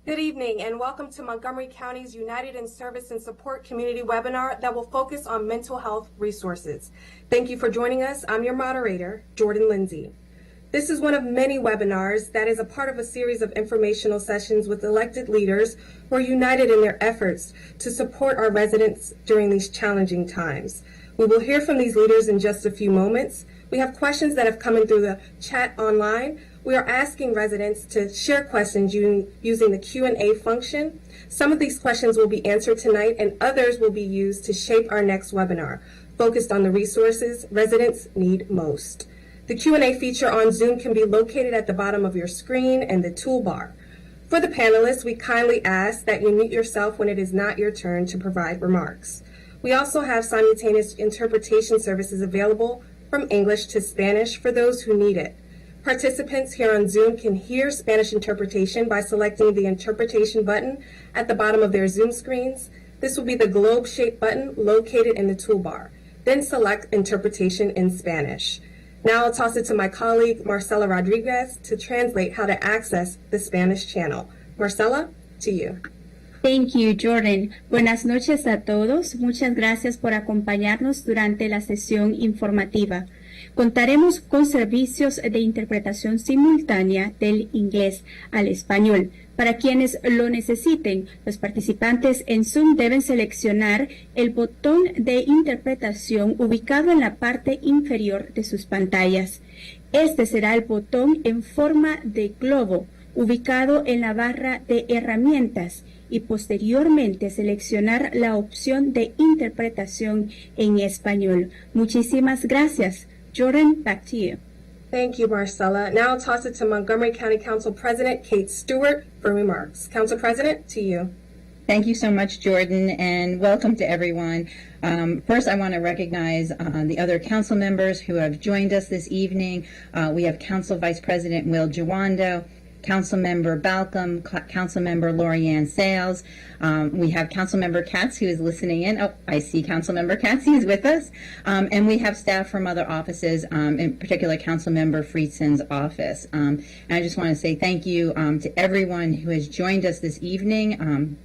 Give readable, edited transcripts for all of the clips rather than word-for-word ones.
Good evening and welcome to Montgomery County's United in Service and Support Community webinar that will focus on mental health resources. Thank you for joining us. I'm your moderator, Jordan Lindsay. This is one of many webinars that is a part of a series of informational sessions with elected leaders who are united in their efforts to support our residents during these challenging times. We will hear from these leaders in just a few moments. We have questions that have come in through the chat online. We are asking residents to share questions using the Q&A function. Some of these questions will be answered tonight and others will be used to shape our next webinar, focused on the resources residents need most. The Q&A feature on Zoom can be located at the bottom of your screen and the toolbar. For the panelists, we kindly ask that you mute yourself when it is not your turn to provide remarks. We also have simultaneous interpretation services available from English to Spanish for those who need it. Participants here on Zoom can hear Spanish interpretation by selecting the interpretation button at the bottom of their Zoom screens. This will be the globe-shaped button located in the toolbar. Then select interpretation in Spanish. Now I'll toss it to my colleague, Marcela Rodriguez, to translate how to access the Spanish channel. Marcela, to you. Thank you, Jordan. Buenas noches a todos. Muchas gracias por acompañarnos durante la sesión informativa. Contaremos con servicios de interpretación simultánea del inglés al español. Para quienes lo necesiten, los participantes en Zoom deben seleccionar el botón de interpretación ubicado en la parte inferior de sus pantallas. Este será el botón en forma de globo, ubicado en la barra de herramientas, y posteriormente seleccionar la opción de interpretación en español. Muchísimas gracias. Jordan, back to you. Thank you, Marcela. Now I'll toss it to Montgomery County Council President Kate Stewart for remarks. Council President, to you. Thank you so much, Jordan, and welcome to everyone. First, I want to recognize the other council members who have joined us this evening. We have Council Vice President Will Jawando, Councilmember Balcom, Councilmember Lorianne Sales. We have Councilmember Katz, who is listening in. Oh, I see Councilmember Katz, he's with us. And we have staff from other offices, in particular Councilmember Friedson's office. And I just want to say thank you to everyone who has joined us this evening.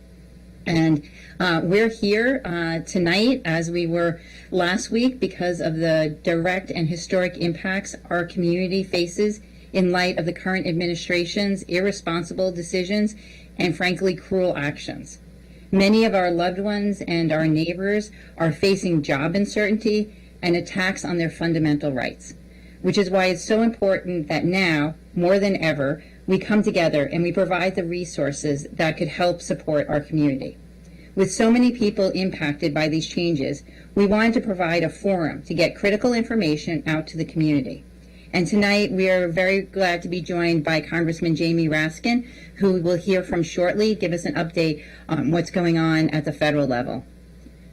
And we're here tonight, as we were last week, because of the direct and historic impacts our community faces in light of the current administration's irresponsible decisions and, frankly, cruel actions. Many of our loved ones and our neighbors are facing job uncertainty and attacks on their fundamental rights, which is why it's so important that now, more than ever, we come together and we provide the resources that could help support our community. With so many people impacted by these changes, we wanted to provide a forum to get critical information out to the community. And tonight, we are very glad to be joined by Congressman Jamie Raskin, who we'll hear from shortly, give us an update on what's going on at the federal level.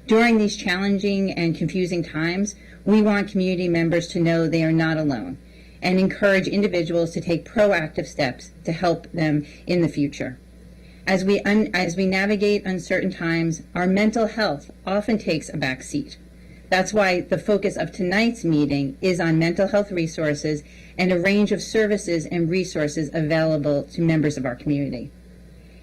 During these challenging and confusing times, we want community members to know they are not alone and encourage individuals to take proactive steps to help them in the future. As we navigate uncertain times, our mental health often takes a back seat. That's why the focus of tonight's meeting is on mental health resources and a range of services and resources available to members of our community.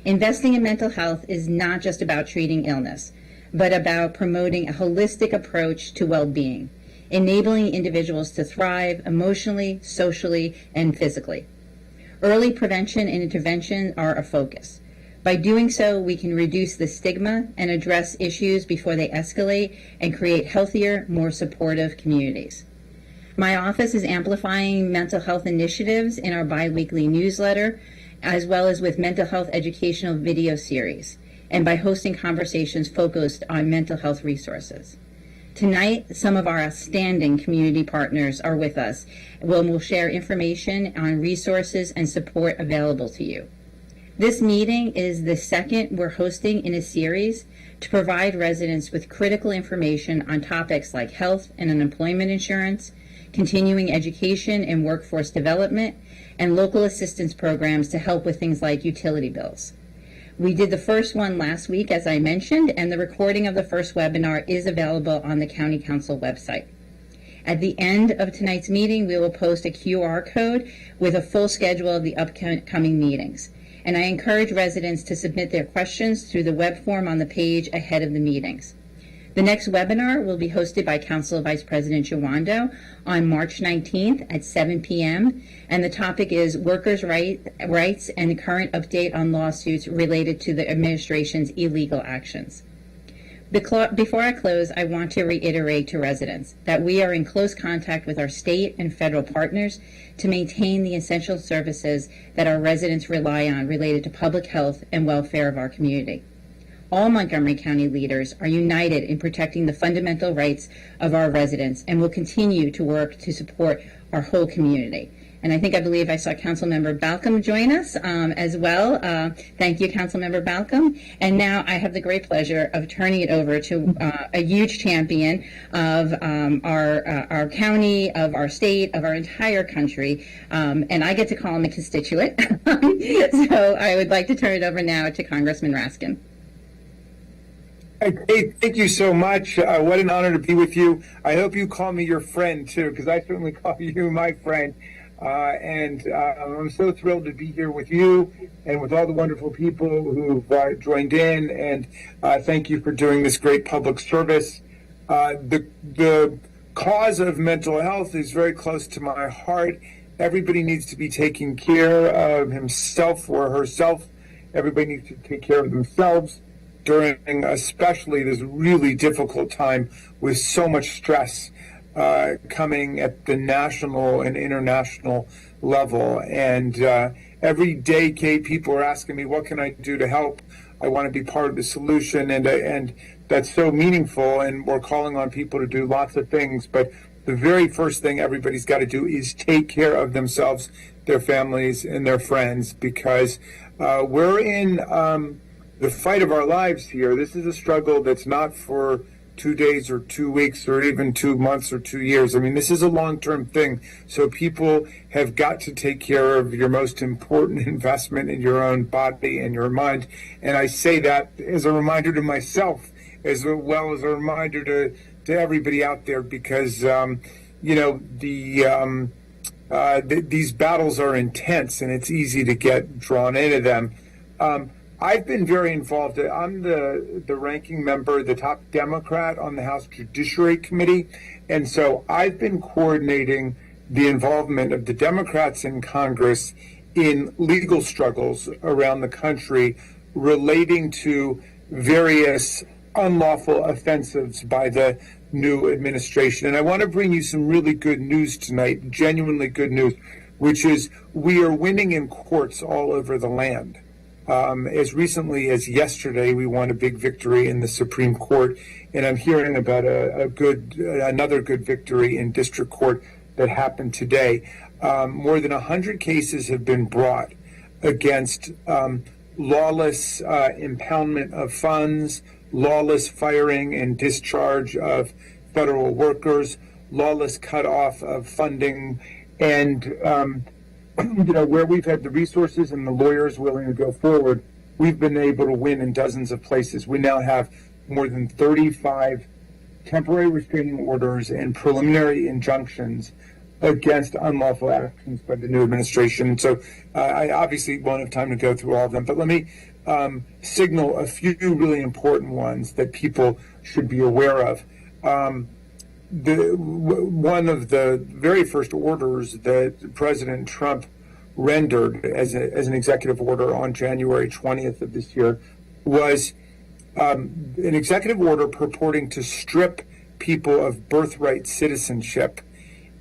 Investing in mental health is not just about treating illness, but about promoting a holistic approach to well-being, enabling individuals to thrive emotionally, socially, and physically. Early prevention and intervention are a focus. By doing so, we can reduce the stigma and address issues before they escalate and create healthier, more supportive communities. My office is amplifying mental health initiatives in our bi-weekly newsletter, as well as with mental health educational video series, and by hosting conversations focused on mental health resources. Tonight, some of our outstanding community partners are with us. We'll share information on resources and support available to you. This meeting is the second we're hosting in a series to provide residents with critical information on topics like health and unemployment insurance, continuing education and workforce development, and local assistance programs to help with things like utility bills. We did the first one last week, as I mentioned, and the recording of the first webinar is available on the County Council website. At the end of tonight's meeting, we will post a QR code with a full schedule of the upcoming meetings. and I encourage residents to submit their questions through the web form on the page ahead of the meetings. The next webinar will be hosted by Council Vice President Jawando on March 19th at 7 p.m., and the topic is workers' rights and the current update on lawsuits related to the administration's illegal actions. Before I close, I want to reiterate to residents that we are in close contact with our state and federal partners to maintain the essential services that our residents rely on related to public health and welfare of our community. All Montgomery County leaders are united in protecting the fundamental rights of our residents and will continue to work to support our whole community. And I believe I saw Councilmember Balcom join us as well. Thank you, Councilmember Balcom. And now I have the great pleasure of turning it over to a huge champion of our county, of our state, of our entire country. And I get to call him a constituent. So I would like to turn it over now to Congressman Raskin. Hey, thank you so much. What an honor to be with you. I hope you call me your friend, too, because I certainly call you my friend. I'm so thrilled to be here with you and with all the wonderful people who've joined in. And thank you for doing this great public service. The cause of mental health is very close to my heart. Everybody needs to be taking care of himself or herself. Everybody needs to take care of themselves during especially this really difficult time with so much stress coming at the national and international level. And every day, Kate, people are asking me, what can I do to help? I want to be part of the solution. And that's so meaningful. And we're calling on people to do lots of things. But the very first thing everybody's got to do is take care of themselves, their families, and their friends, because we're in the fight of our lives here. This is a struggle that's not for 2 days or 2 weeks or even 2 months or 2 years. I mean, this is a long-term thing. So people have got to take care of your most important investment in your own body and your mind. And I say that as a reminder to myself, as well as a reminder to everybody out there, because, these battles are intense and it's easy to get drawn into them. I've been very involved. I'm the ranking member, the top Democrat on the House Judiciary Committee. And so I've been coordinating the involvement of the Democrats in Congress in legal struggles around the country relating to various unlawful offensives by the new administration. And I want to bring you some really good news tonight, genuinely good news, which is we are winning in courts all over the land. As recently as yesterday, we won a big victory in the Supreme Court, and I'm hearing about another good victory in district court that happened today. More than 100 cases have been brought against lawless impoundment of funds, lawless firing and discharge of federal workers, lawless cutoff of funding, and where we've had the resources and the lawyers willing to go forward, we've been able to win in dozens of places. We now have more than 35 temporary restraining orders and preliminary injunctions against unlawful actions by the new administration. So I obviously won't have time to go through all of them, but let me signal a few really important ones that people should be aware of. One of the very first orders that President Trump rendered as an executive order on January 20th of this year was an executive order purporting to strip people of birthright citizenship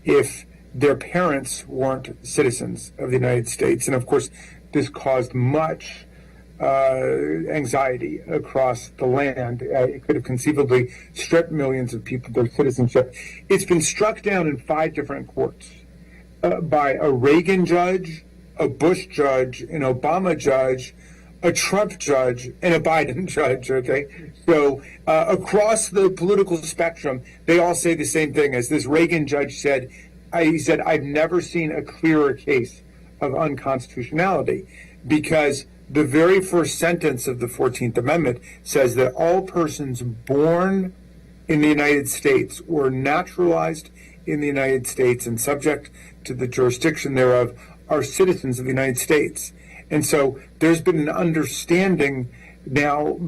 if their parents weren't citizens of the United States. And of course, this caused much anxiety across the land. It could have conceivably stripped millions of people their citizenship. It's been struck down in 5 different courts by a Reagan judge, a Bush judge, an Obama judge, a Trump judge, and a Biden judge, okay? So across the political spectrum, they all say the same thing. As this Reagan judge said, he said, I've never seen a clearer case of unconstitutionality, because the very first sentence of the 14th Amendment says that all persons born in the United States or naturalized in the United States and subject to the jurisdiction thereof are citizens of the United States. And so there's been an understanding now,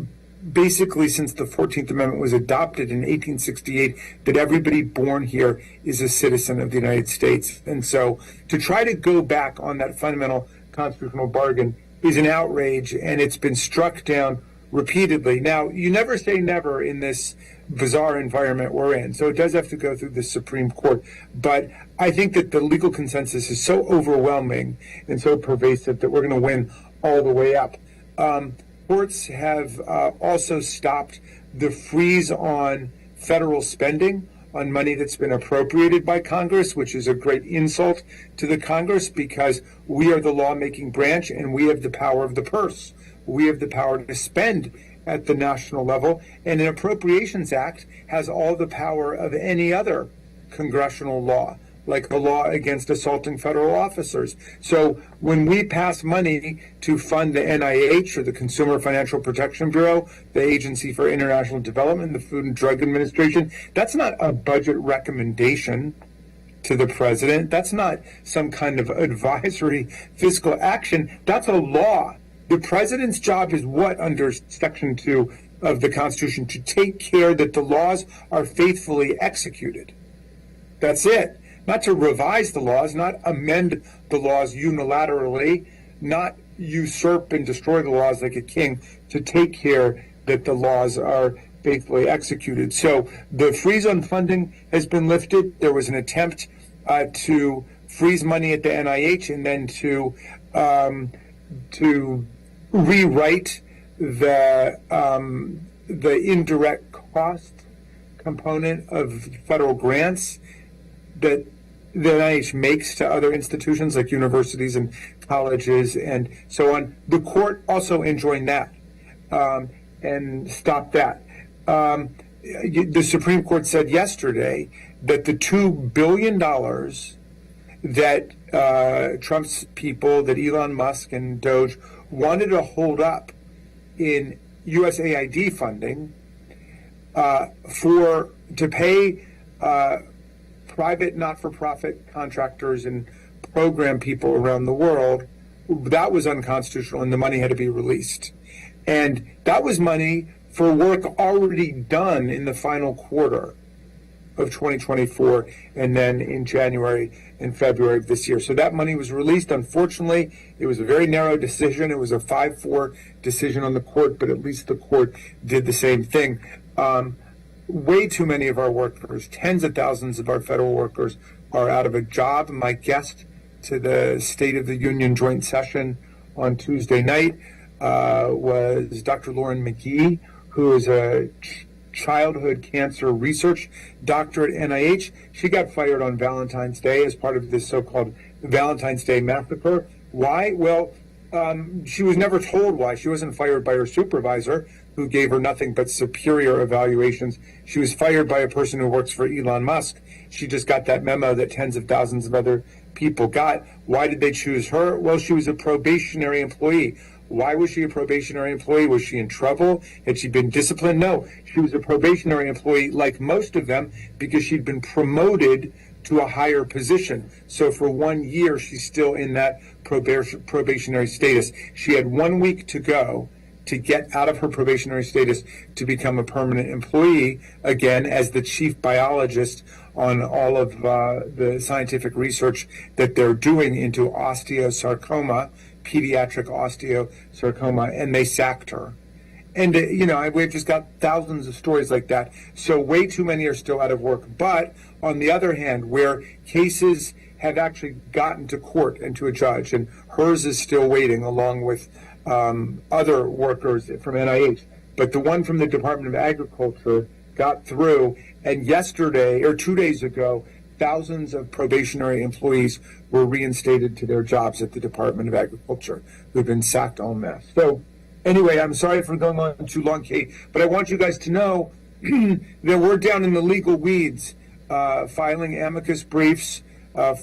basically since the 14th Amendment was adopted in 1868, that everybody born here is a citizen of the United States. And so to try to go back on that fundamental constitutional bargain is an outrage, and it's been struck down repeatedly. Now, you never say never in this bizarre environment we're in, so it does have to go through the Supreme Court. But I think that the legal consensus is so overwhelming and so pervasive that we're going to win all the way up. Courts have also stopped the freeze on federal spending on money that's been appropriated by Congress, which is a great insult to the Congress, because we are the lawmaking branch and we have the power of the purse. We have the power to spend at the national level, and an Appropriations Act has all the power of any other congressional law, like the law against assaulting federal officers. So when we pass money to fund the NIH, or the Consumer Financial Protection Bureau, the Agency for International Development, the Food and Drug Administration, that's not a budget recommendation to the president. That's not some kind of advisory fiscal action. That's a law. The president's job is what, under Section 2 of the Constitution? To take care that the laws are faithfully executed. That's it. Not to revise the laws, not amend the laws unilaterally, not usurp and destroy the laws like a king, to take care that the laws are faithfully executed. So the freeze on funding has been lifted. There was an attempt to freeze money at the NIH, and then to rewrite the indirect cost component of federal grants that the NIH makes to other institutions like universities and colleges and so on. The court also enjoined that and stopped that. The Supreme Court said yesterday that the $2 billion that Trump's people, that Elon Musk and Doge wanted to hold up in USAID funding to pay private not-for-profit contractors and program people around the world, that was unconstitutional, and the money had to be released. And that was money for work already done in the final quarter of 2024, and then in January and February of this year. So that money was released. Unfortunately, it was a very narrow decision. It was a 5-4 decision on the court, but at least the court did the same thing. Way too many of our workers, tens of thousands of our federal workers, are out of a job. My guest to the State of the Union joint session on Tuesday night was Dr. Lauren McGee, who is a childhood cancer research doctor at NIH. She got fired on Valentine's Day as part of this so-called Valentine's Day massacre. Why? Well, she was never told why. She wasn't fired by her supervisor, who gave her nothing but superior evaluations. She was fired by a person who works for Elon Musk. She just got that memo that tens of thousands of other people got. Why did they choose her? Well, she was a probationary employee. Why was she a probationary employee? Was she in trouble? Had she been disciplined? No. She was a probationary employee, like most of them, because she'd been promoted to a higher position. So for 1 year, she's still in that probationary status. She had 1 week to go to get out of her probationary status to become a permanent employee, again, as the chief biologist on all of the scientific research that they're doing into osteosarcoma, pediatric osteosarcoma, and they sacked her. And, we've just got thousands of stories like that. So way too many are still out of work. But on the other hand, where cases have actually gotten to court and to a judge, and hers is still waiting along with other workers from NIH. But the one from the Department of Agriculture got through, and yesterday, or 2 days ago, thousands of probationary employees were reinstated to their jobs at the Department of Agriculture who've been sacked en masse. So anyway, I'm sorry for going on too long, Kate, but I want you guys to know that we're down in the legal weeds filing amicus briefs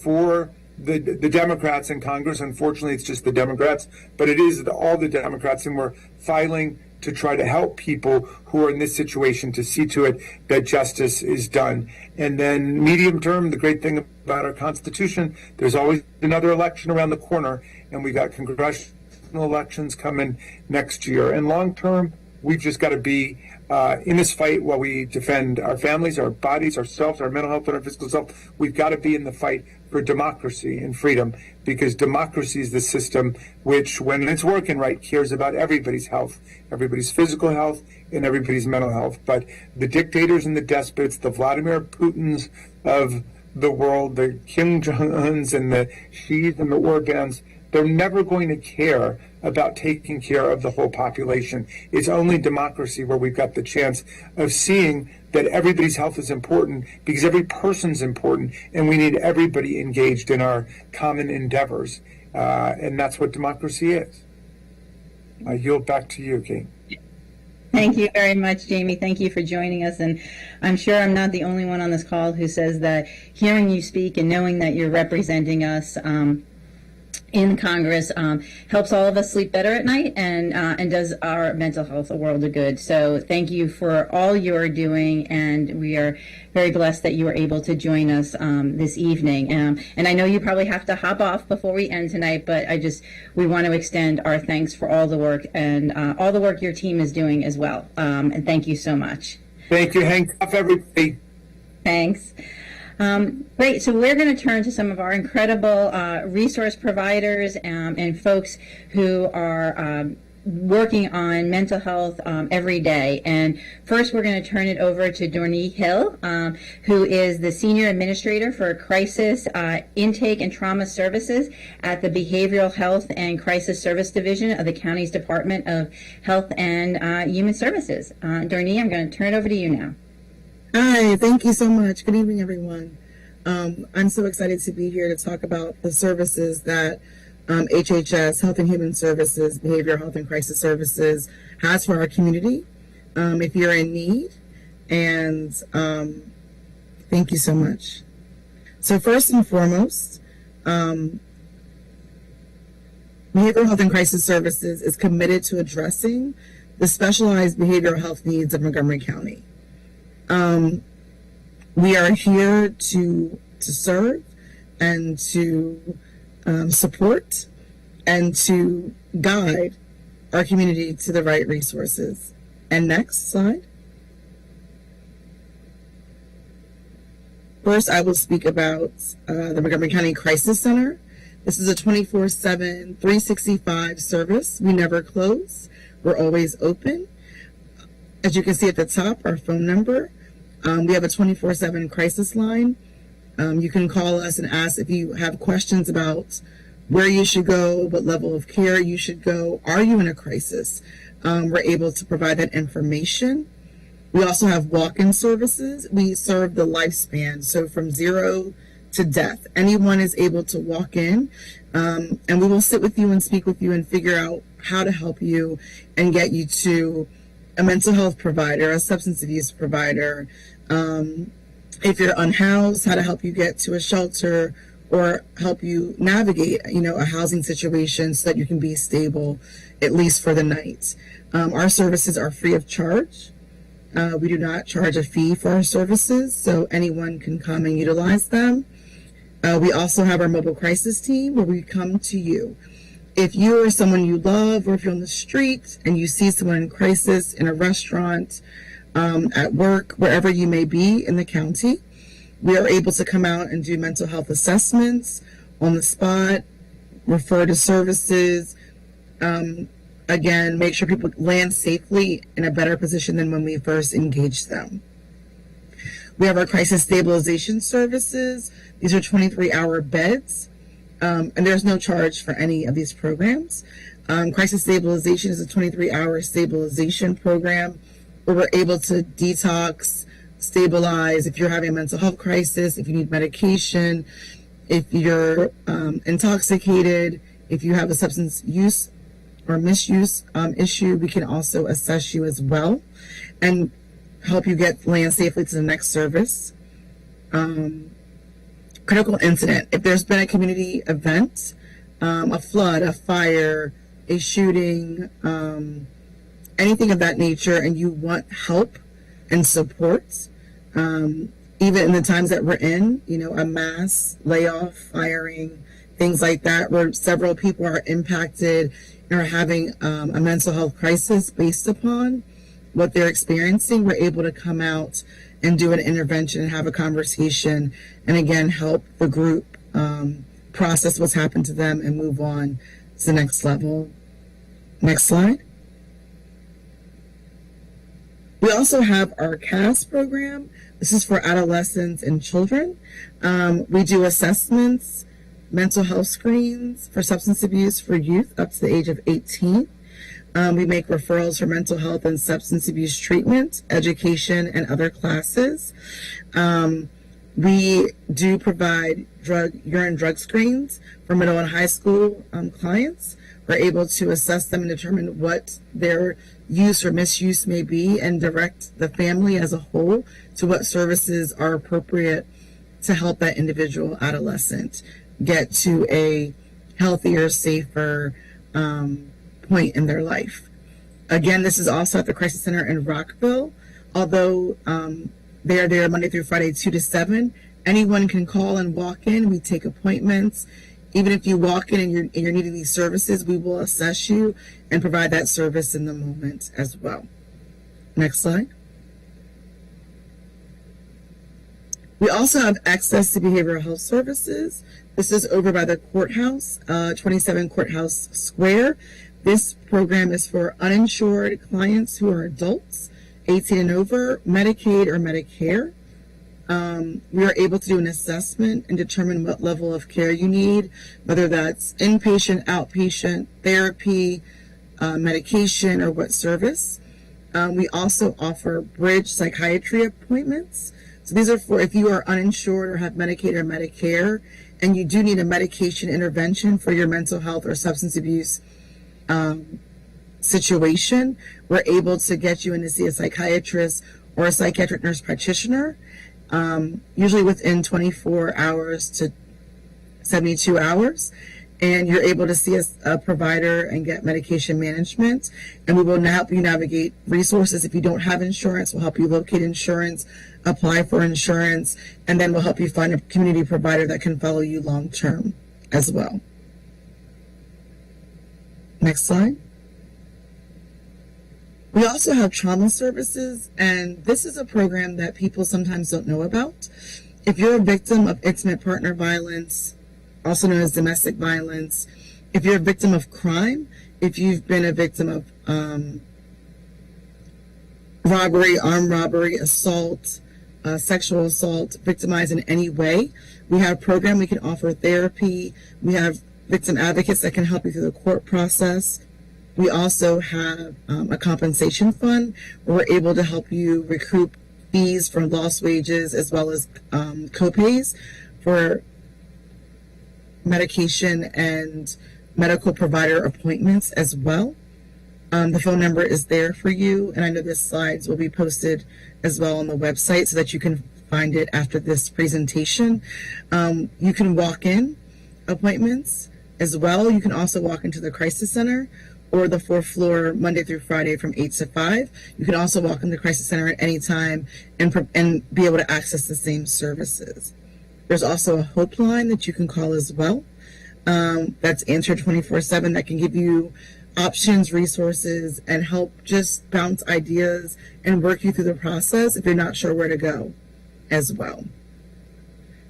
for the Democrats in Congress. Unfortunately, it's just the Democrats, but it is all the Democrats, and we're filing to try to help people who are in this situation, to see to it that justice is done. And then medium term, the great thing about our Constitution, there's always another election around the corner, and we got congressional national elections coming next year. And long term, we've just got to be in this fight while we defend our families, our bodies, ourselves, our mental health, and our physical health. We've got to be in the fight for democracy and freedom, because democracy is the system which, when it's working right, cares about everybody's health, everybody's physical health, and everybody's mental health. But the dictators and the despots, the Vladimir Putins of the world, the Kim Jong-uns and the Xi's and the Orbans, they're never going to care about taking care of the whole population. It's only democracy where we've got the chance of seeing that everybody's health is important, because every person's important, and we need everybody engaged in our common endeavors. And that's what democracy is. I yield back to you, Kate. Thank you very much, Jamie. Thank you for joining us. And I'm sure I'm not the only one on this call who says that hearing you speak and knowing that you're representing us in Congress helps all of us sleep better at night, and does our mental health a world of good. So thank you for all you're doing, and we are very blessed that you were able to join us this evening. And I know you probably have to hop off before we end tonight, but we want to extend our thanks for all the work and all the work your team is doing as well. And thank you so much. Thank you. Hang tough, everybody. Thanks. Great. So we're going to turn to some of our incredible resource providers and folks who are working on mental health every day. And first, we're going to turn it over to Dorney Hill, who is the Senior Administrator for Crisis Intake and Trauma Services at the Behavioral Health and Crisis Service Division of the county's Department of Health and Human Services. Dorney, I'm going to turn it over to you now. Hi, thank you so much. Good evening, everyone. I'm so excited to be here to talk about the services that HHS, Health and Human Services, Behavioral Health and Crisis Services, has for our community. If you're in need, and thank you so much. So first and foremost, Behavioral Health and Crisis Services is committed to addressing the specialized behavioral health needs of Montgomery County. We are here to serve and to support and to guide our community to the right resources. And next slide. First, I will speak about the Montgomery County Crisis Center. This is a 24/7, 365 service. We never close. We're always open. As you can see at the top, our phone number. We have a 24/7 crisis line. You can call us and ask if you have questions about where you should go, what level of care you should go. Are you in a crisis? We're able to provide that information. We also have walk-in services. We serve the lifespan, so from 0 to death. Anyone is able to walk in, and we will sit with you and speak with you and figure out how to help you and get you to a mental health provider, a substance abuse provider, if you're unhoused, how to help you get to a shelter or help you navigate, a housing situation so that you can be stable, at least for the night. Our services are free of charge. We do not charge a fee for our services, so anyone can come and utilize them. We also have our mobile crisis team where we come to you. If you or someone you love, or if you're on the street and you see someone in crisis in a restaurant, at work, wherever you may be in the county, we are able to come out and do mental health assessments on the spot, refer to services, again, make sure people land safely in a better position than when we first engaged them. We have our crisis stabilization services. These are 23-hour beds. And there's no charge for any of these programs. Crisis stabilization is a 23-hour stabilization program where we're able to detox, stabilize if you're having a mental health crisis, if you need medication, if you're intoxicated, if you have a substance use or misuse issue, we can also assess you as well and help you land safely to the next service. Critical incident. If there's been a community event, a flood, a fire, a shooting, anything of that nature, and you want help and support, even in the times that we're in, a mass layoff, firing, things like that, where several people are impacted are having a mental health crisis based upon what they're experiencing, we're able to come out and do an intervention and have a conversation and again help the group process what's happened to them and move on to the next level. Next slide. We also have our CAS program. This is for adolescents and children. We do assessments, mental health screens for substance abuse for youth up to the age of 18. We make referrals for mental health and substance abuse treatment, education, and other classes. We do provide urine drug screens for middle and high school clients. We're able to assess them and determine what their use or misuse may be and direct the family as a whole to what services are appropriate to help that individual adolescent get to a healthier, safer point in their life. Again, this is also at the Crisis Center in Rockville. Although they are there Monday through Friday, 2 to 7, anyone can call and walk in. We take appointments. Even if you walk in and you're needing these services, we will assess you and provide that service in the moment as well. Next slide. We also have access to behavioral health services. This is over by the courthouse, 27 Courthouse Square. This program is for uninsured clients who are adults, 18 and over, Medicaid or Medicare. We are able to do an assessment and determine what level of care you need, whether that's inpatient, outpatient, therapy, medication, or what service. We also offer bridge psychiatry appointments. So these are for if you are uninsured or have Medicaid or Medicare, and you do need a medication intervention for your mental health or substance abuse situation, we're able to get you in to see a psychiatrist or a psychiatric nurse practitioner, usually within 24 hours to 72 hours. And you're able to see a provider and get medication management. And we will help you navigate resources. If you don't have insurance, we'll help you locate insurance, apply for insurance, and then we'll help you find a community provider that can follow you long term as well. Next slide. We also have trauma services, and this is a program that people sometimes don't know about. If you're a victim of intimate partner violence, also known as domestic violence, if you're a victim of crime, if you've been a victim of robbery, armed robbery, assault, sexual assault, victimized in any way, we have a program. We can offer therapy. We have victim advocates that can help you through the court process. We also have a compensation fund where we're able to help you recoup fees from lost wages as well as co-pays for medication and medical provider appointments as well. The phone number is there for you, and I know the slides will be posted as well on the website so that you can find it after this presentation. You can walk in appointments as well. You can also walk into the Crisis Center or the 4th floor Monday through Friday from 8 to 5. You can also walk in the Crisis Center at any time and be able to access the same services. There's also a hope line that you can call as well. That's answered 24/7 that can give you options, resources, and help just bounce ideas and work you through the process if you're not sure where to go as well.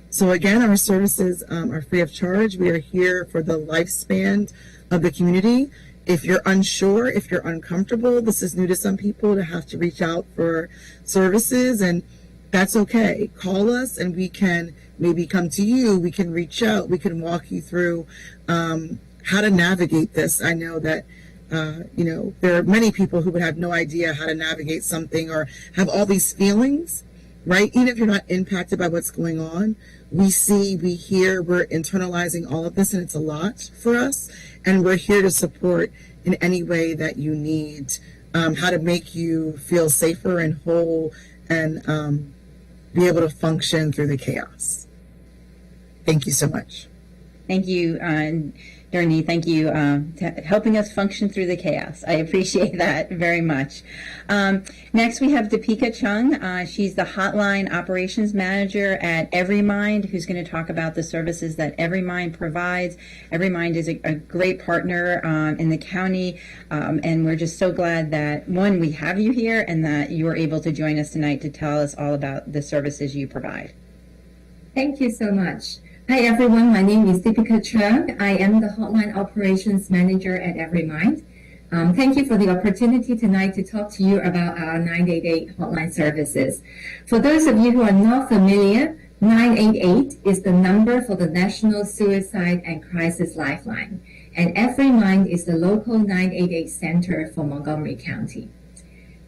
So again, our services are free of charge. We are here for the lifespan of the community. If you're unsure, if you're uncomfortable, this is new to some people to have to reach out for services, and that's okay. Call us and we can maybe come to you. We can reach out. We can walk you through how to navigate this. I know that, there are many people who would have no idea how to navigate something or have all these feelings, right? Even if you're not impacted by what's going on, we see, we hear, we're internalizing all of this, and it's a lot for us. And we're here to support in any way that you need, how to make you feel safer and whole and be able to function through the chaos. Thank you so much. Thank you, Dorney, thank you helping us function through the chaos. I appreciate that very much. Next, we have Deepika Chung. She's the Hotline Operations Manager at EveryMind, who's going to talk about the services that EveryMind provides. EveryMind is a great partner in the county, and we're just so glad that, one, we have you here, and that you are able to join us tonight to tell us all about the services you provide. Thank you so much. Hi everyone, my name is Deepika Chung. I am the Hotline Operations Manager at EveryMind. Thank you for the opportunity tonight to talk to you about our 988 hotline services. For those of you who are not familiar, 988 is the number for the National Suicide and Crisis Lifeline, and EveryMind is the local 988 center for Montgomery County.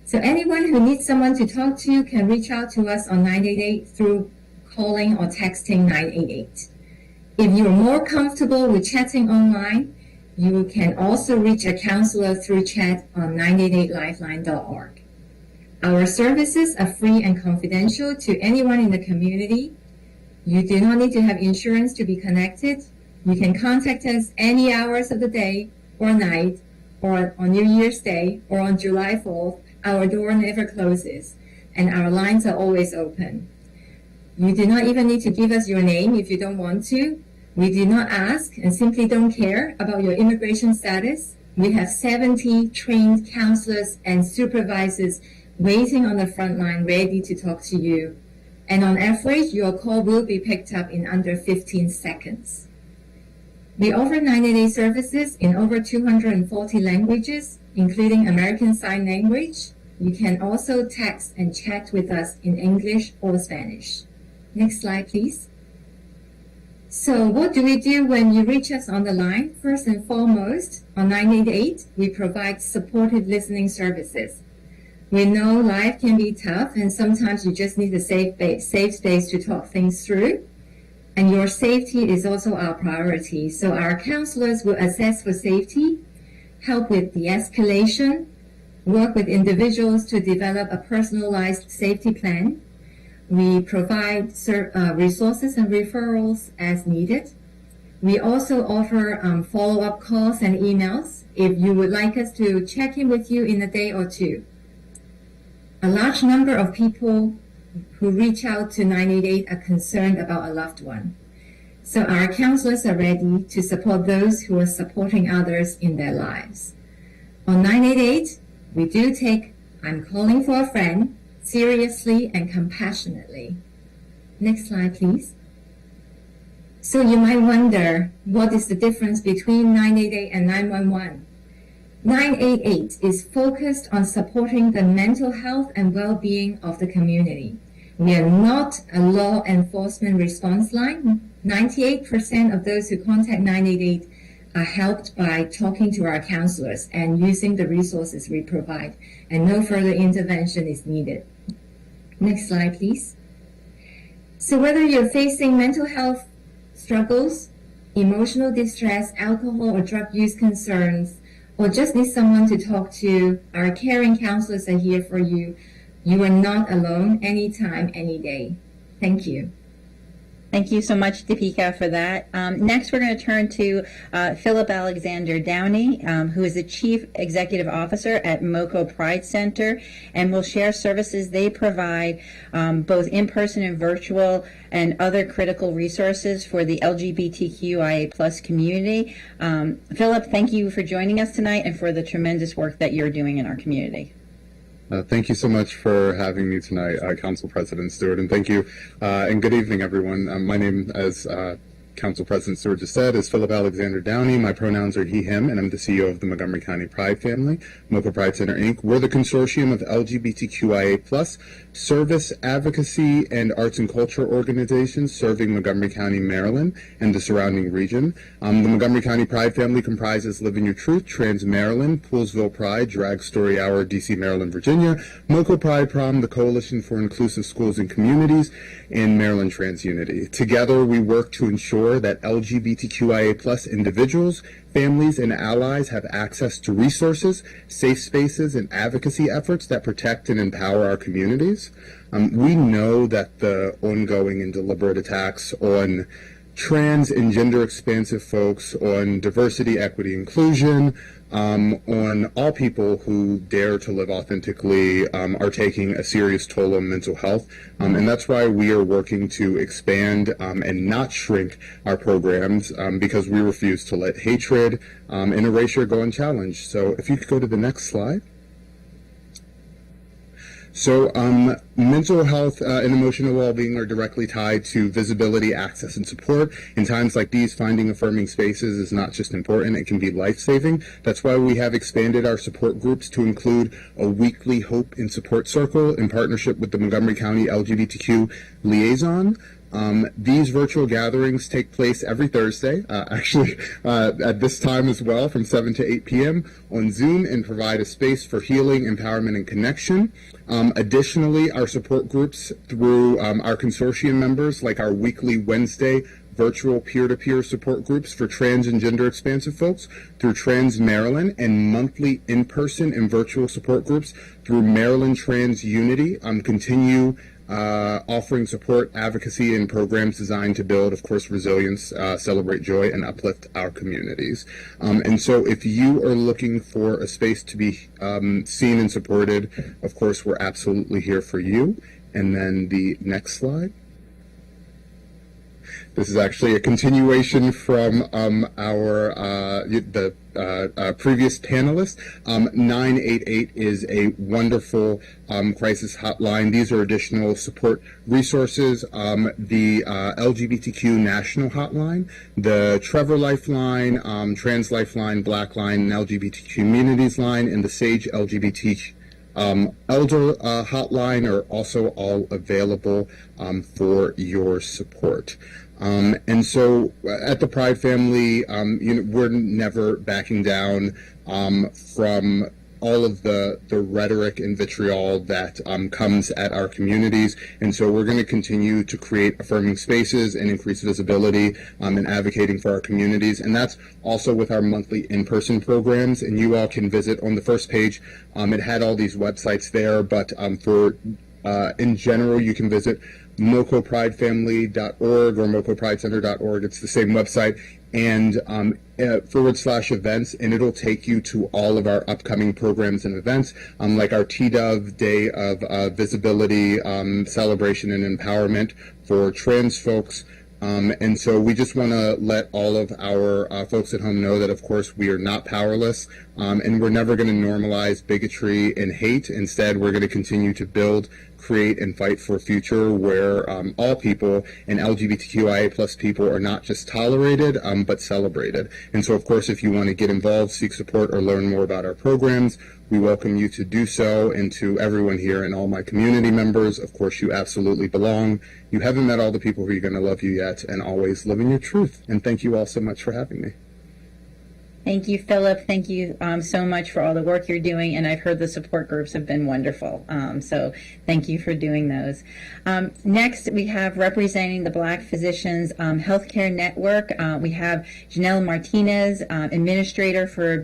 So anyone who needs someone to talk to can reach out to us on 988 through calling or texting 988. If you're more comfortable with chatting online, you can also reach a counselor through chat on 988lifeline.org. Our services are free and confidential to anyone in the community. You do not need to have insurance to be connected. You can contact us any hours of the day or night, or on New Year's Day or on July 4th. Our door never closes, and our lines are always open. You do not even need to give us your name if you don't want to. We do not ask and simply don't care about your immigration status. We have 70 trained counselors and supervisors waiting on the front line ready to talk to you. And on average, your call will be picked up in under 15 seconds. We offer 988 services in over 240 languages, including American Sign Language. You can also text and chat with us in English or Spanish. Next slide, please. So what do we do when you reach us on the line? First and foremost, on 988, we provide supportive listening services. We know life can be tough, and sometimes you just need a safe space to talk things through. And your safety is also our priority. So our counselors will assess for safety, help with de-escalation, work with individuals to develop a personalized safety plan. We provide resources and referrals as needed. We also offer follow-up calls and emails if you would like us to check in with you in a day or two. A large number of people who reach out to 988 are concerned about a loved one. So our counselors are ready to support those who are supporting others in their lives. On 988, we do take "I'm calling for a friend" seriously and compassionately. Next slide, please. So you might wonder, what is the difference between 988 and 911? 988 is focused on supporting the mental health and well-being of the community. We are not a law enforcement response line. 98% of those who contact 988 are helped by talking to our counselors and using the resources we provide, and no further intervention is needed. Next slide, please. So whether you're facing mental health struggles, emotional distress, alcohol or drug use concerns, or just need someone to talk to, our caring counselors are here for you. You are not alone anytime, any day. Thank you. Thank you so much, Deepika, for that. Next, we're going to turn to Philip Alexander Downey, who is the Chief Executive Officer at MoCo Pride Center, and will share services they provide, both in-person and virtual, and other critical resources for the LGBTQIA+ community. Philip, thank you for joining us tonight and for the tremendous work that you're doing in our community. Thank you so much for having me tonight, Council President Stewart, and thank you, and good evening, everyone. My name, as Council President Stewart just said, is Philip Alexander Downey. My pronouns are he, him, and I'm the CEO of the Montgomery County Pride family, MoCo Pride Center, Inc. We're the consortium of LGBTQIA+ service, advocacy, and arts and culture organizations serving Montgomery County, Maryland, and the surrounding region. The Montgomery County Pride family comprises Living Your Truth, Trans Maryland, Poolsville Pride, Drag Story Hour, DC, Maryland, Virginia, MoCo Pride Prom, the Coalition for Inclusive Schools and Communities, and Maryland Trans Unity. Together, we work to ensure that LGBTQIA+ individuals, families, and allies have access to resources, safe spaces, and advocacy efforts that protect and empower our communities. We know that the ongoing and deliberate attacks on trans and gender expansive folks, on diversity, equity, inclusion, on all people who dare to live authentically, are taking a serious toll on mental health. And that's why we are working to expand and not shrink our programs, because we refuse to let hatred and erasure go unchallenged. So if you could go to the next slide. So mental health and emotional well-being are directly tied to visibility, access, and support. In times like these, finding affirming spaces is not just important, it can be life-saving. That's why we have expanded our support groups to include a weekly Hope and Support Circle in partnership with the Montgomery County LGBTQ Liaison. These virtual gatherings take place every Thursday, actually at this time as well, from 7 to 8 p.m. on Zoom, and provide a space for healing, empowerment, and connection. Additionally, our support groups through our consortium members, like our weekly Wednesday virtual peer-to-peer support groups for trans and gender expansive folks through Trans Maryland, and monthly in-person and virtual support groups through Maryland Trans Unity, continue offering support, advocacy, and programs designed to build, of course, resilience, celebrate joy, and uplift our communities. And so if you are looking for a space to be seen and supported, of course, we're absolutely here for you. And then the next slide. This is actually a continuation from the previous panelist. 988 is a wonderful crisis hotline. These are additional support resources. The LGBTQ National Hotline, the Trevor Lifeline, Trans Lifeline, Black Line, and LGBT Communities Line, and the SAGE LGBT Elder Hotline are also all available for your support. And so at the Pride family, we're never backing down from all of the rhetoric and vitriol that comes at our communities. And so we're going to continue to create affirming spaces and increase visibility and advocating for our communities. And that's also with our monthly in-person programs. And you all can visit on the first page. It had all these websites there, but in general, you can visit MoCoPrideFamily.org or MoCoPrideCenter.org. It's the same website, and /events, and it'll take you to all of our upcoming programs and events, like our TDOV Day of Visibility, Celebration, and Empowerment for trans folks. And so we just want to let all of our folks at home know that, of course, we are not powerless, and we're never going to normalize bigotry and hate. Instead, we're going to continue to build, create, and fight for a future where all people and LGBTQIA plus people are not just tolerated, but celebrated. And so, of course, if you want to get involved, seek support, or learn more about our programs, we welcome you to do so. And to everyone here and all my community members, of course, you absolutely belong. You haven't met all the people who are going to love you yet, and always live in your truth. And thank you all so much for having me. Thank you, Philip. Thank you so much for all the work you're doing. And I've heard the support groups have been wonderful. So thank you for doing those. Next, we have representing the Black Physicians Healthcare Network. We have Janelle Martinez, administrator for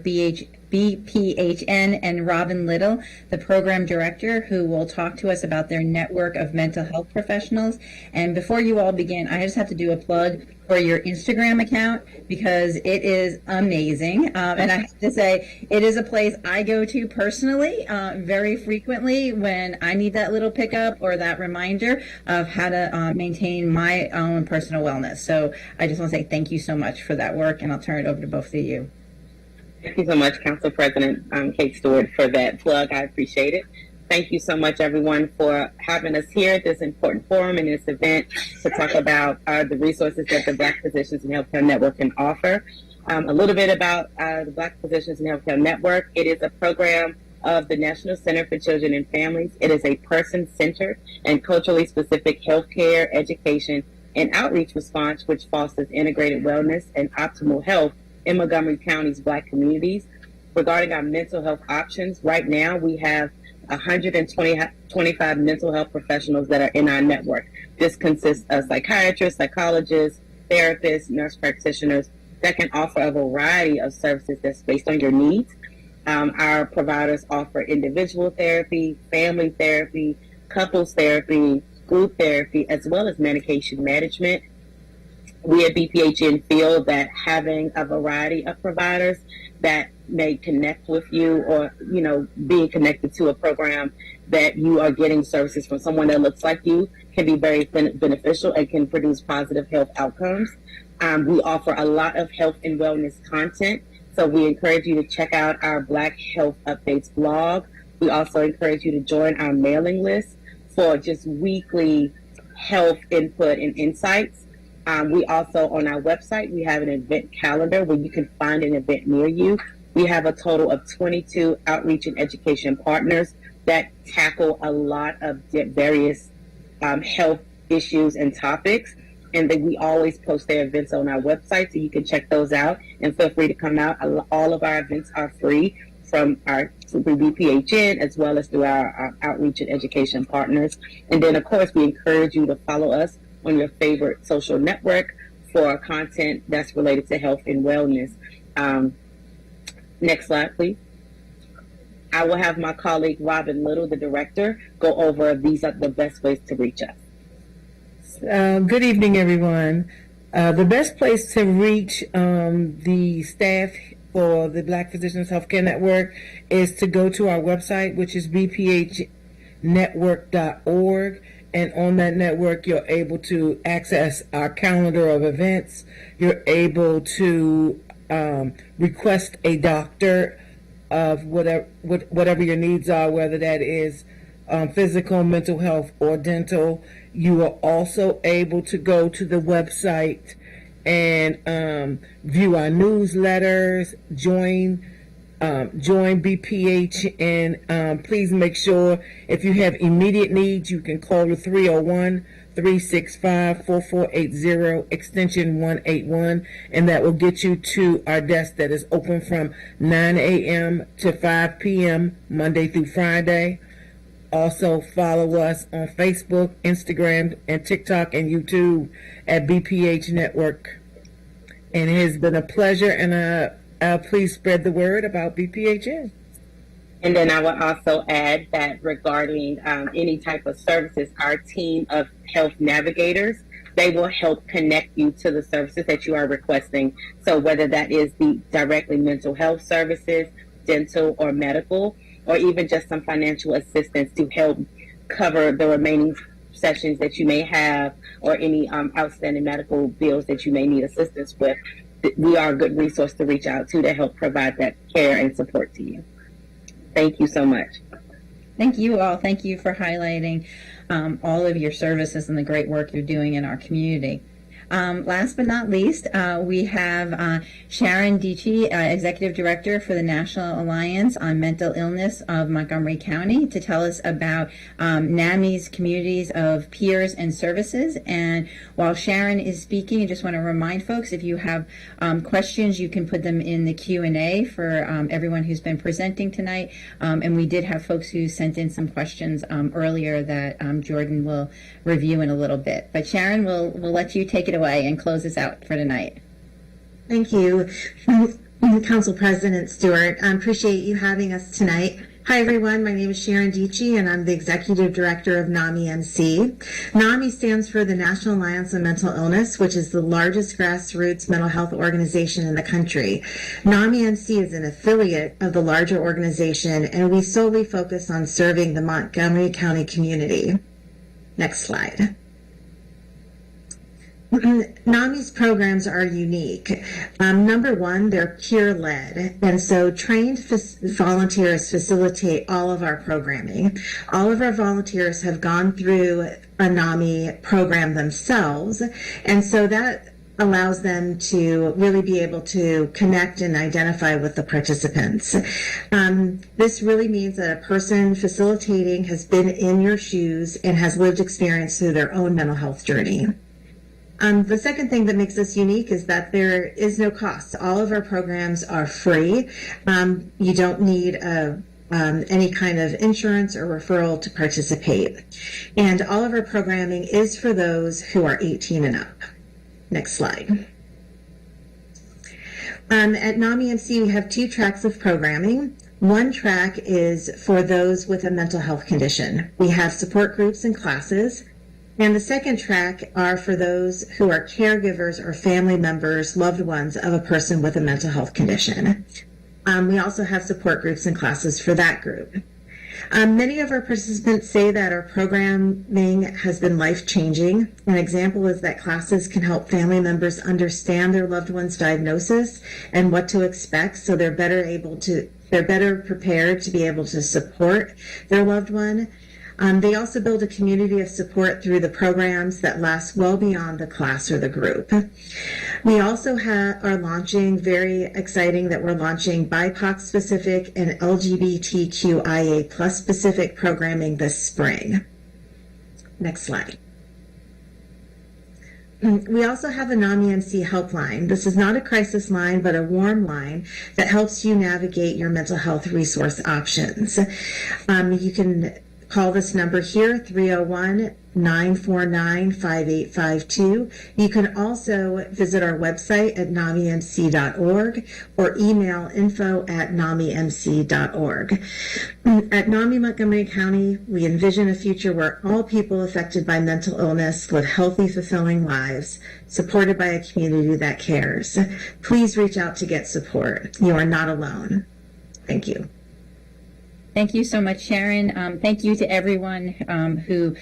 BPHN, and Robin Little, the program director, who will talk to us about their network of mental health professionals. And before you all begin, I just have to do a plug for your Instagram account, because it is amazing. And I have to say, it is a place I go to personally very frequently when I need that little pickup or that reminder of how to maintain my own personal wellness. So I just want to say thank you so much for that work, and I'll turn it over to both of you. Thank you so much, Council President Kate Stewart, for that plug. I appreciate it. Thank you so much, everyone, for having us here at this important forum and this event to talk about the resources that the Black Physicians and Healthcare Network can offer. A little bit about the Black Physicians and Healthcare Network. It is a program of the National Center for Children and Families. It is a person-centered and culturally specific healthcare, education, and outreach response which fosters integrated wellness and optimal health in Montgomery County's Black communities. Regarding our mental health options, right now we have 125 mental health professionals that are in our network. This consists of psychiatrists, psychologists, therapists, nurse practitioners that can offer a variety of services that's based on your needs. Our providers offer individual therapy, family therapy, couples therapy, group therapy, as well as medication management. We at BPHN feel that having a variety of providers that may connect with you, or, you know, being connected to a program that you are getting services from someone that looks like you, can be very beneficial and can produce positive health outcomes. We offer a lot of health and wellness content, so we encourage you to check out our Black Health Updates blog. We also encourage you to join our mailing list for just weekly health input and insights. We also, on our website, we have an event calendar where you can find an event near you. We have a total of 22 outreach and education partners that tackle a lot of various health issues and topics. And then we always post their events on our website, so you can check those out and feel free to come out. All of our events are free through BPHN, as well as through our outreach and education partners. And then, of course, we encourage you to follow us on your favorite social network for content that's related to health and wellness. Next slide, please. I will have my colleague Robin Little, the director, go over these are the best ways to reach us. Good evening, everyone. The best place to reach the staff for the Black Physicians Healthcare Network is to go to our website, which is bphnetwork.org. And on that network, you're able to access our calendar of events. You're able to request a doctor of whatever your needs are, whether that is physical, mental health, or dental. You are also able to go to the website and view our newsletters, join BPH, and please make sure if you have immediate needs, you can call the 301-365-4480 extension 181, and that will get you to our desk that is open from 9 a.m. to 5 p.m. Monday through Friday. Also follow us on Facebook, Instagram, and TikTok and YouTube at BPH Network. And it has been a pleasure, and please spread the word about BPHN. And then I would also add that regarding any type of services, our team of health navigators, they will help connect you to the services that you are requesting. So whether that is the directly mental health services, dental, or medical, or even just some financial assistance to help cover the remaining sessions that you may have, or any outstanding medical bills that you may need assistance with, we are a good resource to reach out to help provide that care and support to you. Thank you so much. Thank you all. Thank you for highlighting all of your services and the great work you're doing in our community. Last but not least, we have Sharon Dietschy, Executive Director for the National Alliance on Mental Illness of Montgomery County, to tell us about NAMI's communities of peers and services. And while Sharon is speaking, I just want to remind folks, if you have questions, you can put them in the Q&A for everyone who's been presenting tonight. And we did have folks who sent in some questions earlier that Jordan will review in a little bit. But Sharon, we'll let you take it away and close us out for tonight. Thank you, Council President Stewart. I appreciate you having us tonight. Hi, everyone. My name is Sharon Dietschy, and I'm the Executive Director of NAMI MC. NAMI stands for the National Alliance on Mental Illness, which is the largest grassroots mental health organization in the country. NAMI MC is an affiliate of the larger organization, and we solely focus on serving the Montgomery County community. Next slide. NAMI's programs are unique. Number one, they're peer-led, and so trained volunteers facilitate all of our programming. All of our volunteers have gone through a NAMI program themselves, and so that allows them to really be able to connect and identify with the participants. This really means that a person facilitating has been in your shoes and has lived experience through their own mental health journey. The second thing that makes us unique is that there is no cost. All of our programs are free. You don't need any kind of insurance or referral to participate. And all of our programming is for those who are 18 and up. Next slide. At NAMI MC, we have 2 tracks of programming. One track is for those with a mental health condition. We have support groups and classes. And the second track are for those who are caregivers or family members, loved ones of a person with a mental health condition. We also have support groups and classes for that group. Many of our participants say that our programming has been life-changing. An example is that classes can help family members understand their loved one's diagnosis and what to expect, so they're better prepared to be able to support their loved one. They also build a community of support through the programs that last well beyond the class or the group. We also are launching, very exciting that we're launching BIPOC specific and LGBTQIA plus specific programming this spring. Next slide. We also have a NAMI MC helpline. This is not a crisis line, but a warm line that helps you navigate your mental health resource options. You can call this number here, 301-949-5852. You can also visit our website at namimc.org or email info@namimc.org. At NAMI Montgomery County, we envision a future where all people affected by mental illness live healthy, fulfilling lives, supported by a community that cares. Please reach out to get support. You are not alone. Thank you. Thank you so much, Sharon. Thank you to everyone who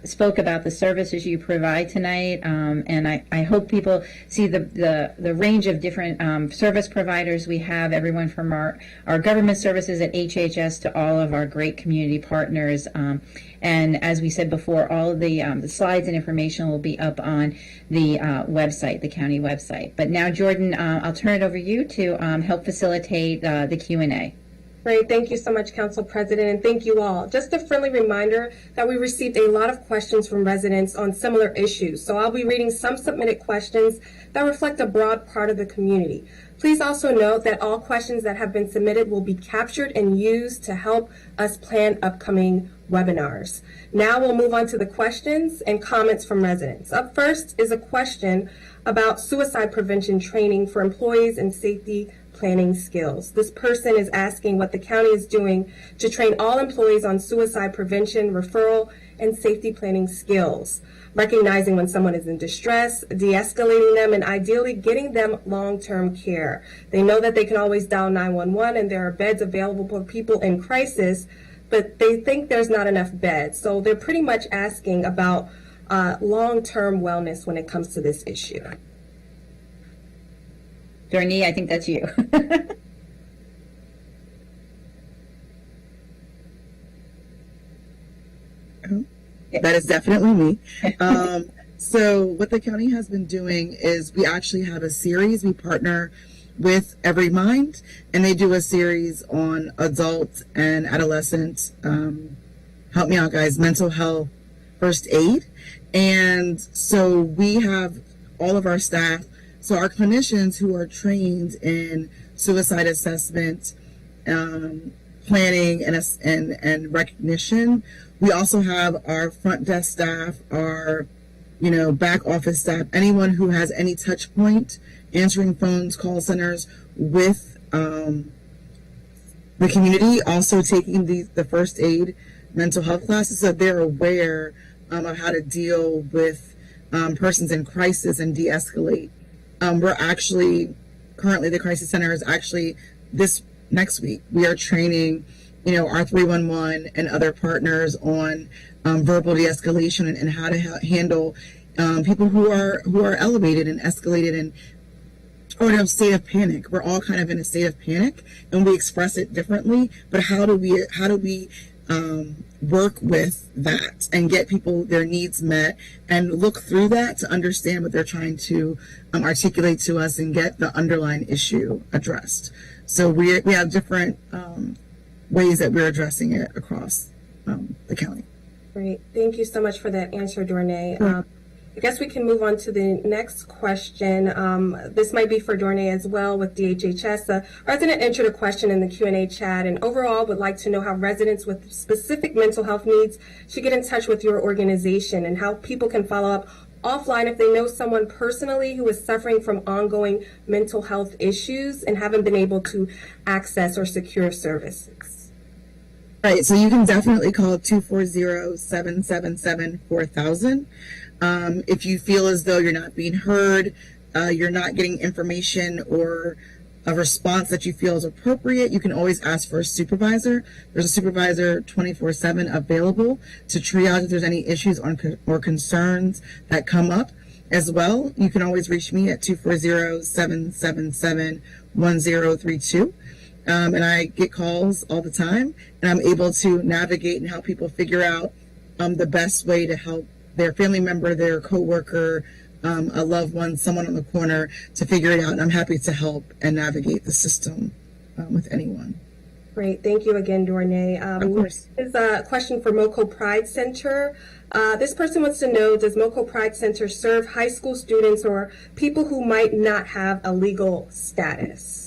spoke about the services you provide tonight. And I hope people see the range of different service providers we have, everyone from our government services at HHS to all of our great community partners. And as we said before, all of the slides and information will be up on the website, the county website. But now, Jordan, I'll turn it over to you to help facilitate the Q&A. Great. Thank you so much, Council President, and thank you all. Just a friendly reminder that we received a lot of questions from residents on similar issues, so I'll be reading some submitted questions that reflect a broad part of the community. Please also note that all questions that have been submitted will be captured and used to help us plan upcoming webinars. Now we'll move on to the questions and comments from residents. Up first is a question about suicide prevention training for employees and safety planning skills. This person is asking what the county is doing to train all employees on suicide prevention, referral, and safety planning skills, recognizing when someone is in distress, de-escalating them, and ideally getting them long-term care. They know that they can always dial 911 and there are beds available for people in crisis, but they think there's not enough beds. So they're pretty much asking about long-term wellness when it comes to this issue. Dorney, I think that's you. That is definitely me. So what the county has been doing is we actually have a series. We partner with EveryMind, and they do a series on adult and adolescent, help me out guys, mental health first aid. And so we have all of our staff, so our clinicians who are trained in suicide assessment, planning and recognition. We also have our front desk staff, our back office staff, anyone who has any touch point, answering phones, call centers with the community, also taking the first aid mental health classes, so they're aware of how to deal with persons in crisis and de-escalate. We're actually, currently the crisis center is actually this next week, we are training, our 311 and other partners on verbal de-escalation and how to handle people who are elevated and escalated and or in a state of panic. We're all kind of in a state of panic and we express it differently, but how do we work with that and get people their needs met and look through that to understand what they're trying to articulate to us and get the underlying issue addressed. So we have different ways that we're addressing it across the county. Great. Thank you so much for that answer, Dornay. I guess we can move on to the next question. This might be for Dornay as well with DHHS. A resident entered a question in the Q&A chat and overall would like to know how residents with specific mental health needs should get in touch with your organization and how people can follow up offline if they know someone personally who is suffering from ongoing mental health issues and haven't been able to access or secure services. Right, so you can definitely call 240-777-4000. If you feel as though you're not being heard, you're not getting information or a response that you feel is appropriate, you can always ask for a supervisor. There's a supervisor 24/7 available to triage if there's any issues or concerns that come up. As well, you can always reach me at 240-777-1032. And I get calls all the time, and I'm able to navigate and help people figure out the best way to help their family member, their coworker, a loved one, someone on the corner to figure it out. And I'm happy to help and navigate the system with anyone. Great. Thank you again, Dornay. Of course. This is a question for MoCo Pride Center. This person wants to know, does MoCo Pride Center serve high school students or people who might not have a legal status?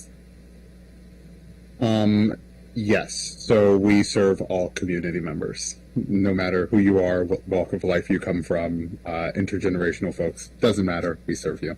Yes. So we serve all community members, no matter who you are, what walk of life you come from, intergenerational folks. Doesn't matter. We serve you.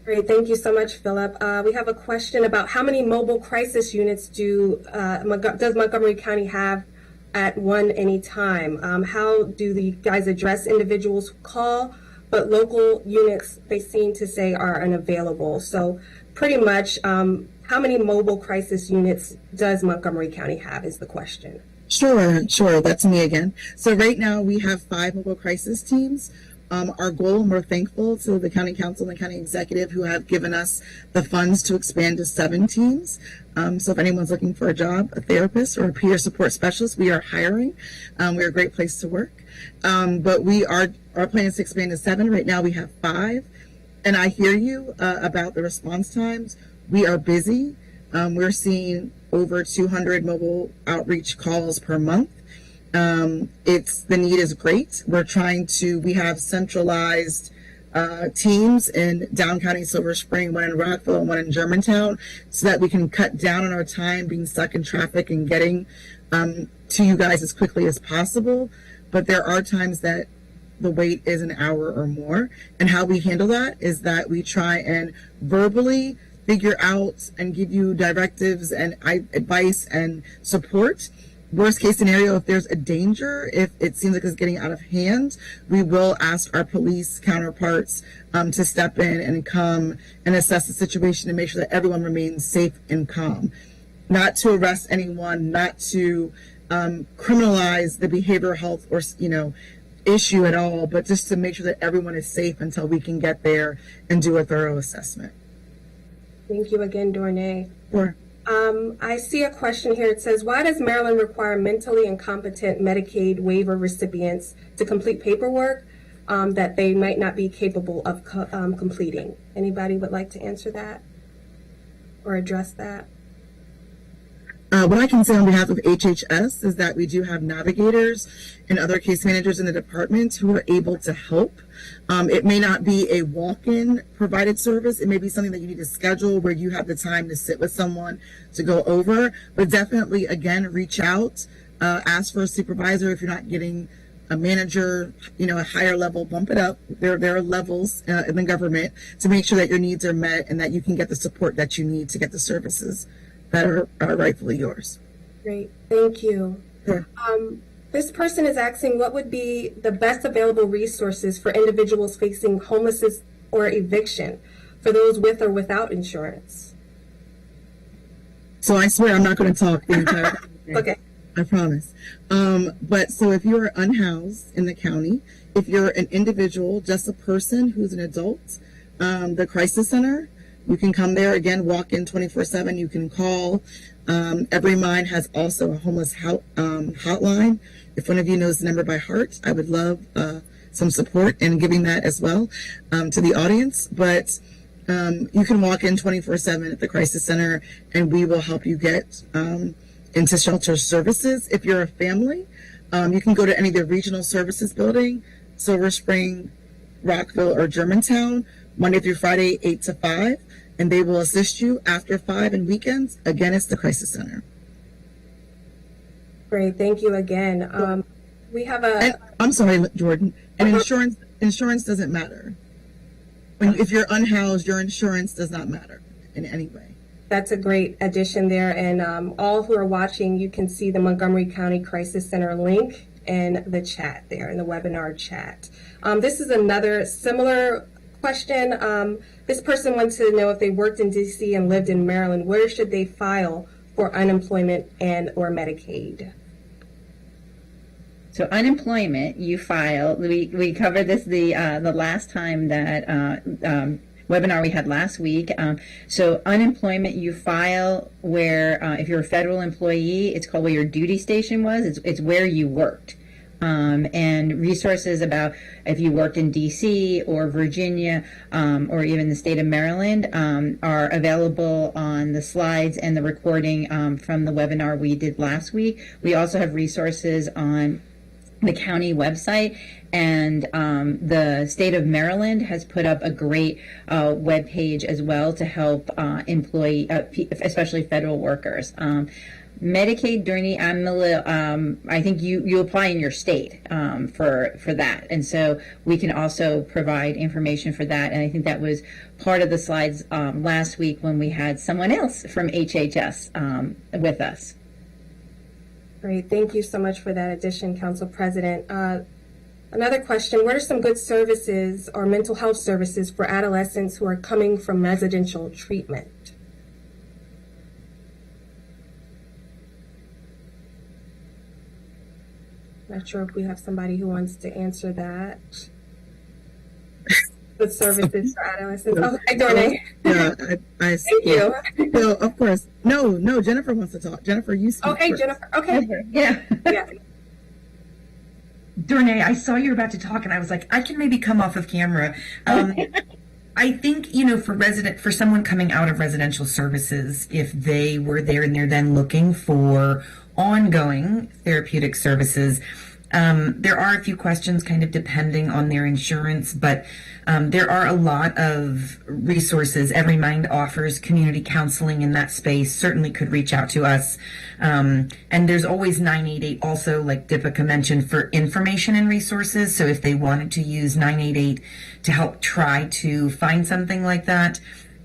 Great. Thank you so much, Philip. We have a question about how many mobile crisis units does Montgomery County have at any time? How do the guys address individuals who call, but local units, they seem to say, are unavailable? So pretty much, how many mobile crisis units does Montgomery County have is the question. Sure. That's me again. So right now we have 5 mobile crisis teams. Our goal, and we're thankful to the county council and the county executive who have given us the funds to expand to 7 teams. So if anyone's looking for a job, a therapist or a peer support specialist, we are hiring. We're a great place to work. But our plan is to expand to 7. Right now we have 5. And I hear you about the response times. We are busy. We're seeing over 200 mobile outreach calls per month. The need is great. We have centralized teams in Down County, Silver Spring, one in Rockville, and one in Germantown, so that we can cut down on our time being stuck in traffic and getting to you guys as quickly as possible. But there are times that the wait is an hour or more. And how we handle that is that we try and verbally figure out and give you directives and advice and support. Worst case scenario, if there's a danger, if it seems like it's getting out of hand, we will ask our police counterparts to step in and come and assess the situation and make sure that everyone remains safe and calm. Not to arrest anyone, not to criminalize the behavioral health or issue at all, but just to make sure that everyone is safe until we can get there and do a thorough assessment. Thank you again, Dornay. Sure. I see a question here. It says, why does Maryland require mentally incompetent Medicaid waiver recipients to complete paperwork that they might not be capable of completing? Anybody would like to answer that or address that? What I can say on behalf of HHS is that we do have navigators and other case managers in the department who are able to help. It may not be a walk-in provided service. It may be something that you need to schedule where you have the time to sit with someone to go over. But definitely, again, reach out, ask for a supervisor if you're not getting a manager, a higher level, bump it up. There are levels in the government to make sure that your needs are met and that you can get the support that you need to get the services that are rightfully yours. Great, thank you. Sure. This person is asking, what would be the best available resources for individuals facing homelessness or eviction for those with or without insurance? So I swear I'm not going to talk the entire time. Okay. I promise. But so if you're unhoused in the county, if you're an individual, just a person who's an adult, the crisis center, you can come there, again, walk in 24/7. You can call. EveryMind has also a homeless hotline. If one of you knows the number by heart, I would love some support in giving that as well to the audience. But you can walk in 24/7 at the crisis center, and we will help you get into shelter services. If you're a family, you can go to any of the regional services building, Silver Spring, Rockville, or Germantown, Monday through Friday, 8 to 5, and they will assist you after 5 and weekends. Again, it's the crisis center. Great, thank you again. We have I'm sorry, Jordan. And insurance doesn't matter. If you're unhoused, your insurance does not matter in any way. That's a great addition there. And all who are watching, you can see the Montgomery County Crisis Center link in the chat there, in the webinar chat. This is another similar question. This person wants to know if they worked in DC and lived in Maryland, where should they file for unemployment and or Medicaid? So unemployment, you file. We covered this the last time that webinar we had last week. So unemployment, you file where if you're a federal employee, it's called where your duty station was. It's where you worked. And resources about if you worked in DC or Virginia or even the state of Maryland are available on the slides and the recording from the webinar we did last week. We also have resources on the county website, and the state of Maryland has put up a great web page as well to help especially federal workers. Medicaid, Dorney, I think you apply in your state for that, and so we can also provide information for that. And I think that was part of the slides last week when we had someone else from HHS with us. Great, thank you so much for that addition, Council President. Another question, what are some good services or mental health services for adolescents who are coming from residential treatment? Not sure if we have somebody who wants to answer that. Good services for adolescents. Oh, hi, Dorney. Yeah, I Thank you. No, of course. No, Jennifer wants to talk. Jennifer, you speak. Oh, hey, first. Jennifer. Okay. Yeah. Yeah. Dorney, I saw you were about to talk, and I was like, I can maybe come off of camera. I think, for someone coming out of residential services, if they were there and they're then looking for ongoing therapeutic services, there are a few questions kind of depending on their insurance, but there are a lot of resources. EveryMind offers community counseling in that space, certainly could reach out to us. And there's always 988 also, like Deepika mentioned, for information and resources. So if they wanted to use 988 to help try to find something like that,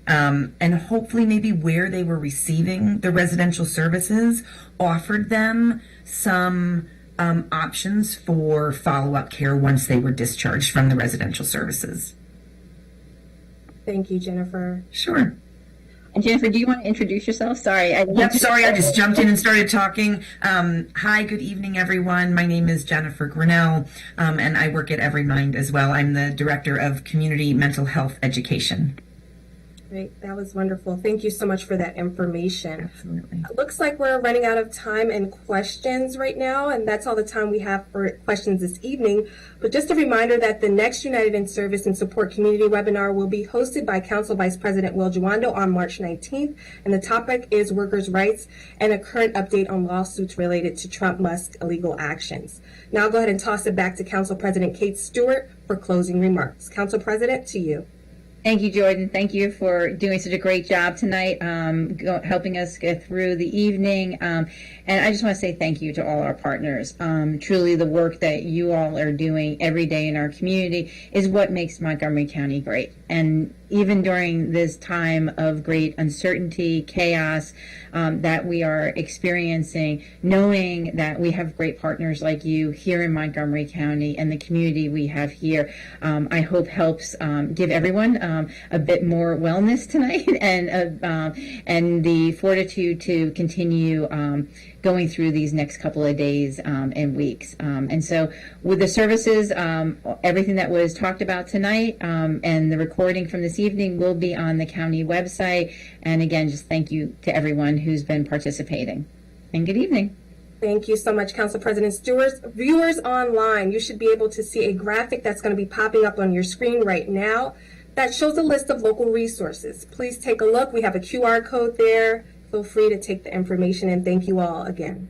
and hopefully maybe where they were receiving the residential services offered them some options for follow-up care once they were discharged from the residential services. Thank you, Jennifer. Sure. And Jennifer, do you want to introduce yourself? Sorry. I just jumped in and started talking. Hi, good evening, everyone. My name is Jennifer Grinnell, and I work at EveryMind as well. I'm the Director of Community Mental Health Education. Great, that was wonderful. Thank you so much for that information. Absolutely. It looks like we're running out of time and questions right now, and that's all the time we have for questions this evening. But just a reminder that the next United in Service and Support Community webinar will be hosted by Council Vice President Will Jawando on March 19th, and the topic is workers' rights and a current update on lawsuits related to Trump-Musk illegal actions. Now I'll go ahead and toss it back to Council President Kate Stewart for closing remarks. Council President, to you. Thank you, Jordan. Thank you for doing such a great job tonight, helping us get through the evening. And I just want to say thank you to all our partners. Truly, the work that you all are doing every day in our community is what makes Montgomery County great. And even during this time of great uncertainty, chaos that we are experiencing, knowing that we have great partners like you here in Montgomery County and the community we have here, I hope helps give everyone a bit more wellness tonight and the fortitude to continue going through these next couple of days and weeks. And so with the services, everything that was talked about tonight and the recording from this evening will be on the county website. And again, just thank you to everyone who's been participating. And good evening. Thank you so much, Council President Stewart. Viewers online, you should be able to see a graphic that's going to be popping up on your screen right now that shows a list of local resources. Please take a look. We have a QR code there. Feel free to take the information, and thank you all again.